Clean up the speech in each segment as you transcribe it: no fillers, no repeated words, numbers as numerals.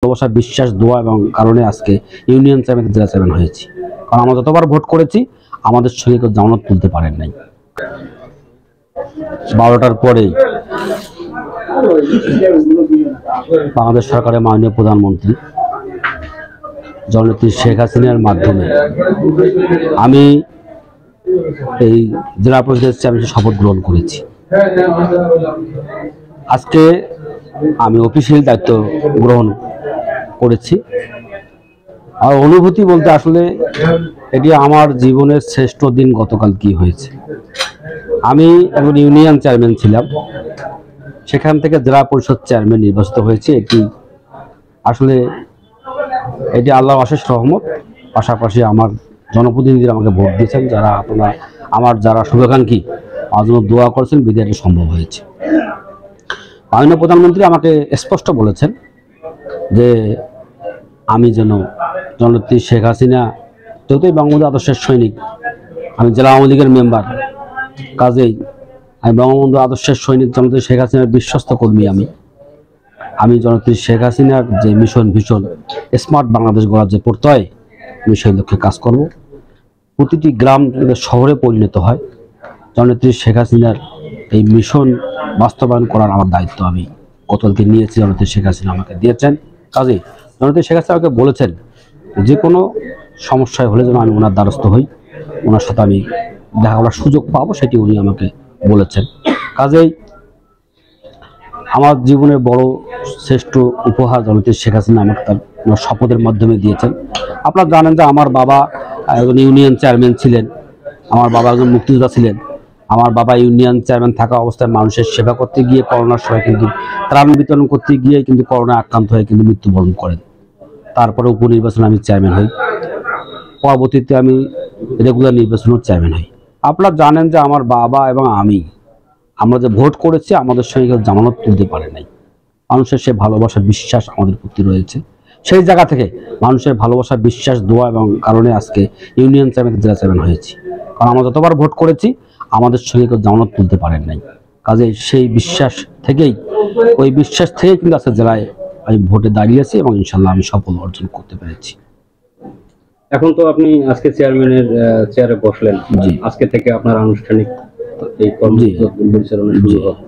ভালোবাসা, বিশ্বাস, দোয়া এবং কারণে আজকে ইউনিয়ন চেয়ারম্যান, জেলা চেয়ারম্যান হয়েছি। কারণ আমরা যতবার ভোট করেছি আমাদের সঙ্গে কেউ জামানত তুলতে পারেন নাই। 12টার পরেই বাংলাদেশ সরকারের মাননীয় প্রধানমন্ত্রী জননেত্রী শেখ হাসিনার মাধ্যমে আমি এই জেলা পরিষদের চেয়ারম্যানের শপথ গ্রহণ করেছি। আজকে আমি অফিসিয়াল দায়িত্ব গ্রহণ করেছি। আর অনুভূতি বলতে আসলে এটি আমার জীবনের শ্রেষ্ঠ দিন। গতকাল কি হয়েছে, আমি একজন ইউনিয়ন চেয়ারম্যান ছিলাম, সেখান থেকে জেলা পরিষদ চেয়ারম্যান নির্বাচিত হয়েছে। আসলে এটি আল্লাহর অশেষ রহমত। পাশাপাশি আমার জনপ্রতিনিধিরা আমাকে ভোট দিয়েছেন, যারা শুভাকাঙ্ক্ষী আমার জন্য দোয়া করেছেন, বিধায় এটি সম্ভব হয়েছে। মাননীয় প্রধানমন্ত্রী আমাকে স্পষ্ট বলেছেন যে আমি যেন জননেত্রী শেখ হাসিনা, যেহেতুই বঙ্গবন্ধু আদর্শের সৈনিক, আমি জেলা আওয়ামী লীগের মেম্বার, কাজেই আমি বঙ্গবন্ধু আদর্শের সৈনিক, জননেত্রী শেখ হাসিনার বিশ্বস্ত কর্মী। আমি জননেত্রী শেখ হাসিনার যে মিশন ভিশন স্মার্ট বাংলাদেশ গড়ার যে প্রত্যয়, আমি সেই লক্ষ্যে কাজ করব। প্রতিটি গ্রাম শহরে পরিণত হয়। জননেত্রী শেখ হাসিনার এই মিশন বাস্তবায়ন করার আমার দায়িত্ব আমি গতকালকে নিয়েছি, জননেত্রী শেখ হাসিনা আমাকে দিয়েছেন। কাজেই জননেত্রী শেখ হাসিনা আমাকে বলেছেন যে কোনো সমস্যায় হলে যেন আমি ওনার দ্বারস্থ হই, ওনার সাথে আমি দেখা করার সুযোগ পাবো, সেটি উনি আমাকে বলেছেন। কাজেই আমার জীবনের বড় শ্রেষ্ঠ উপহার জননেত্রী শেখ হাসিনা আমাকে তার শপথের মাধ্যমে দিয়েছেন। আপনারা জানেন যে আমার বাবা একজন ইউনিয়ন চেয়ারম্যান ছিলেন, আমার বাবা একজন মুক্তিযোদ্ধা ছিলেন। আমার বাবা ইউনিয়ন চেয়ারম্যান থাকা অবস্থায় মানুষের সেবা করতে গিয়ে করোনার সময় কিন্তু ত্রাণ বিতরণ করতে গিয়ে কিন্তু করোনায় আক্রান্ত হয়ে কিন্তু মৃত্যুবরণ করেন। তারপরে উপনির্বাচনে আমি চেয়ারম্যান হই, পরবর্তীতে আমি রেগুলার নির্বাচনেও চেয়ারম্যান হই। আপনারা জানেন যে আমার বাবা এবং আমরা যে ভোট করেছি আমাদের সঙ্গে কেউ জামানত তুলতে পারে নাই। মানুষের সে ভালোবাসা, বিশ্বাস আমাদের প্রতি রয়েছে। সেই জায়গা থেকে মানুষের ভালোবাসা, বিশ্বাস, দোয়া এবং কারণে আজকে ইউনিয়ন চেয়ারম্যান, জেলা চেয়ারম্যান হয়েছি। কারণ আমরা যতবার ভোট করেছি আমাদের সঙ্গে কেউ জামানত তুলতে পারেন নাই। কাজে সেই বিশ্বাস থেকেই কিন্তু আজকে জেলায় আমি ভোটে দাঁড়িয়েছি এবং ইনশাল্লাহ আমি সফল অর্জন করতে পেরেছি। এখন তো আপনি আজকে চেয়ারম্যানের চেয়ারে বসলেন, আজকে থেকে আপনার আনুষ্ঠানিক এই কর্মসূচি পরিচালনা শুরু হবে।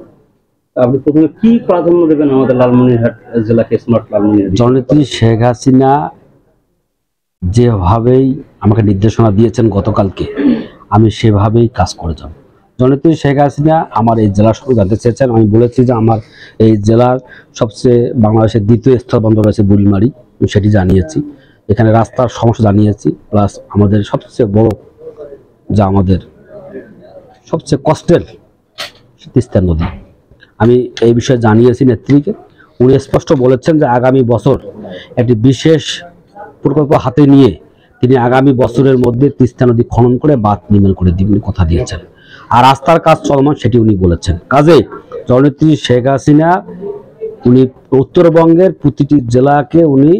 আপনি প্রথমে কি প্রাধান্য দেবেন আমাদের লালমনিরহাট জেলাকে স্মার্ট লালমনিরহাট? জননেত্রী শেখ হাসিনা যেভাবেই আমাকে নির্দেশনা দিয়েছেন গতকালকে, আমি সেভাবেই কাজ করে যাব। জননেত্রী শেখ হাসিনা আমার এই জেলার সম্পর্কে জানতে চেয়েছেন। আমি বলেছি যে আমার এই জেলার সবচেয়ে বাংলাদেশের দ্বিতীয় স্থলবন্দর রয়েছে বুড়িমারি, সেটি জানিয়েছি। এখানে রাস্তার সমস্যা জানিয়েছি, প্লাস আমাদের সবচেয়ে বড় আমাদের সবচেয়ে কষ্টের তিস্তা নদী, আমি এই বিষয়ে জানিয়েছি নেত্রীকে। উনি স্পষ্ট বলেছেন যে আগামী বছর একটি বিশেষ প্রকল্প হাতে নিয়ে তিনি আগামী বছরের মধ্যে তিস্তা নদী খনন করে বাঁধ নির্মাণ করে দিবেন কথা দিয়েছেন। আর রাস্তার কাজ চলমান, সেটি উনি বলেছেন। কাজে জননেত্রী শেখ হাসিনা উনি উত্তরবঙ্গের প্রতিটি জেলাকে উনি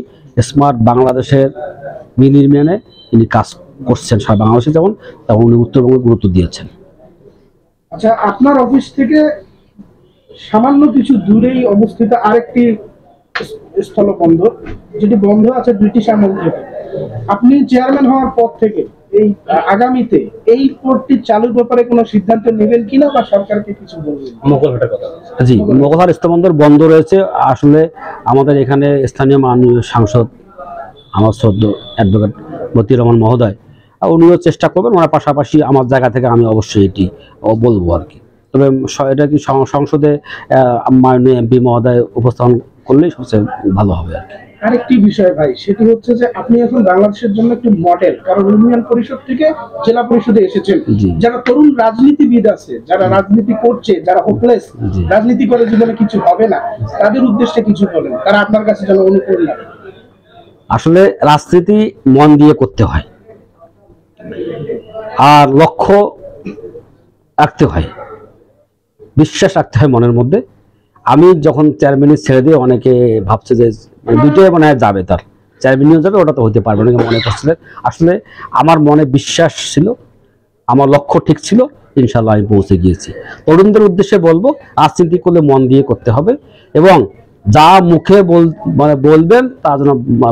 স্মার্ট বাংলাদেশের বিনির্মাণে উনি কাজ করছেন। সারা বাংলাদেশে যেমন তেমন উনি উত্তরবঙ্গে গুরুত্ব দিয়েছেন। আচ্ছা, আপনার অফিস থেকে সামান্য কিছু দূরেই অবস্থিত আরেকটি স্থলবন্দর, যেটি বন্ধ আছে ব্রিটিশ আমল থেকে। আপনি চেয়ারম্যান হওয়ার পর থেকে এই আগামীতে এই পোর্টটি চালুর ব্যাপারে কোনো সিদ্ধান্ত নেবেন কিনা বা সরকারকে কিছু বলবেন? মোগলহাটের কথা। জি, মোগলহাট স্থলবন্দর বন্ধ রয়েছে। আসলে আমাদের এখানে স্থানীয় মাননীয় সাংসদ আমার শ্রদ্ধ অ্যাডভোকেট মতিউর রহমান মহোদয়, উনিও চেষ্টা করবেন। ওনার পাশাপাশি আমার জায়গা থেকে আমি অবশ্যই এটি বলবো আর কি। তবে এটা কি সংসদে মাননীয় এমপি মহোদয় উপস্থাপন করলেই সবচেয়ে ভালো হবে আর কি। আরেকটি বিষয় ভাই, সেটি হচ্ছে যে আপনি এখন বাংলাদেশের জন্য একটি মডেল, কারণ ইউনিয়ন পরিষদ থেকে জেলা পরিষদে এসেছেন। যারা তরুণ রাজনীতিবিদ আছে, যারা রাজনীতি করছে, যারা হোপলেস, রাজনীতি করে জীবনে কিছু হবে না, তাদের উদ্দেশ্যে কিছু বলেন, তারা আপনার কাছে যেন অনুপ্রেরণা। আসলে রাজনীতি মন দিয়ে করতে হয় আর লক্ষ্য রাখতে হয়, বিশ্বাস রাখতে হয় মনের মধ্যে। আমি যখন চেয়ারম্যানই ছেড়ে দিয়ে অনেকে ভাবছে যে দুটোই মনে হয় যাবে, তার চেয়ারম্যানও যাবে, ওটা তো হতে পারবে না মনে করছিলেন। আসলে আমার মনে বিশ্বাস ছিল, আমার লক্ষ্য ঠিক ছিল, ইনশাল্লাহ আমি পৌঁছে গিয়েছি। তরুণদের উদ্দেশ্যে বলবো রাজনীতি করলে মন দিয়ে করতে হবে এবং যা মুখে বলবেন তা যেন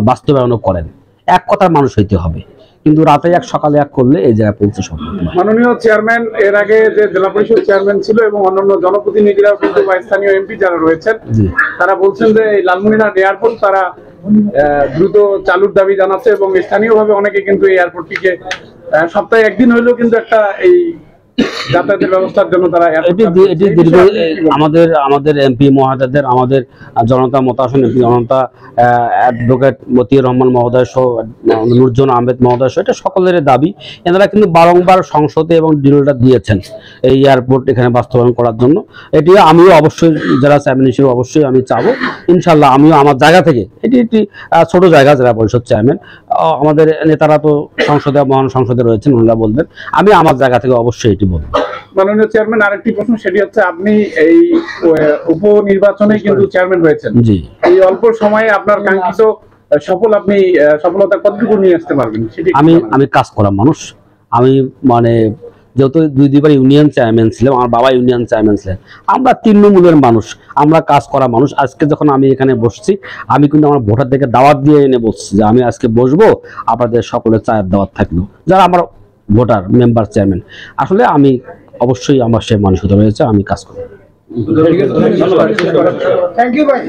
বাস্তবায়ন করেন। এক কথার মানুষ হইতে হবে, কিন্তু রাতে এক সকালে এক করলে এই জায়গায় পৌঁছে সম্ভব নয়। মাননীয় চেয়ারম্যান এর আগে যে জেলা পরিষদ চেয়ারম্যান ছিল এবং অন্যান্য জনপ্রতিনিধিরাও কিন্তু বা স্থানীয় এমপি যারা রয়েছেন তারা বলছেন যে এই লালমনিরহাট এয়ারপোর্ট তারা দ্রুত চালুর দাবি জানাচ্ছে এবং স্থানীয়ভাবে অনেকে কিন্তু এই এয়ারপোর্টটিকে সপ্তাহে একদিন হইলেও কিন্তু একটা এই যাতায়াতের ব্যবস্থার জন্য তারা এটি দীর্ঘ আমাদের এমপি মহোদয়দের, আমাদের জনতা মতাসন এমপি জনতা অ্যাডভোকেট মতিউর রহমান মহোদয় সহ নুরজন আহমেদ মহোদয় সহ এটা সকলের দাবি। এনারা কিন্তু বারংবার সংসদে এবং ডিলটা দিয়েছেন এই এয়ারপোর্ট এখানে বাস্তবায়ন করার জন্য। এটি আমিও অবশ্যই যারা চেয়ারম্যান হিসেবে অবশ্যই আমি চাবো, ইনশাল্লাহ আমিও আমার জায়গা থেকে, এটি একটি ছোট জায়গা জেলা পরিষদ চেয়ারম্যান, আমাদের নেতারা তো সংসদে মহান সংসদে রয়েছেন, ওনারা বলবেন, আমি আমার জায়গা থেকে অবশ্যই এটি বলবো। মাননীয় চেয়ারম্যান আরেকটি প্রশ্ন, সেটি হচ্ছে আপনি এই উপনির্বাচনে কিন্তু চেয়ারম্যান হয়েছেন, জি, এই অল্প সময়ে আপনার কাঙ্ক্ষিত আপনি সফলতা কতটুকু নিয়ে আসতে পারবেন সেটি আমি কাজ করা মানুষ। আমি যেহেতু দুইবার ইউনিয়ন চেয়ারম্যান ছিলাম, আমার বাবা ইউনিয়ন চেয়ারম্যান ছিলেন, আমরা তৃণমূলের মানুষ, আমরা কাজ করা মানুষ। আজকে যখন আমি এখানে বসছি, আমি কিন্তু আমার ভোটারদেরকে দাওয়াত দিয়ে এনে বসছি যে আমি আজকে বসবো, আপনাদের সকলের চায়ের দাওয়াত থাকলো, যারা আমার ভোটার মেম্বার চেয়ারম্যান। আসলে আমি অবশ্যই আমার সে মানসিকতা রয়েছে, আমি কাজ করব। থ্যাংক ইউ ভাই।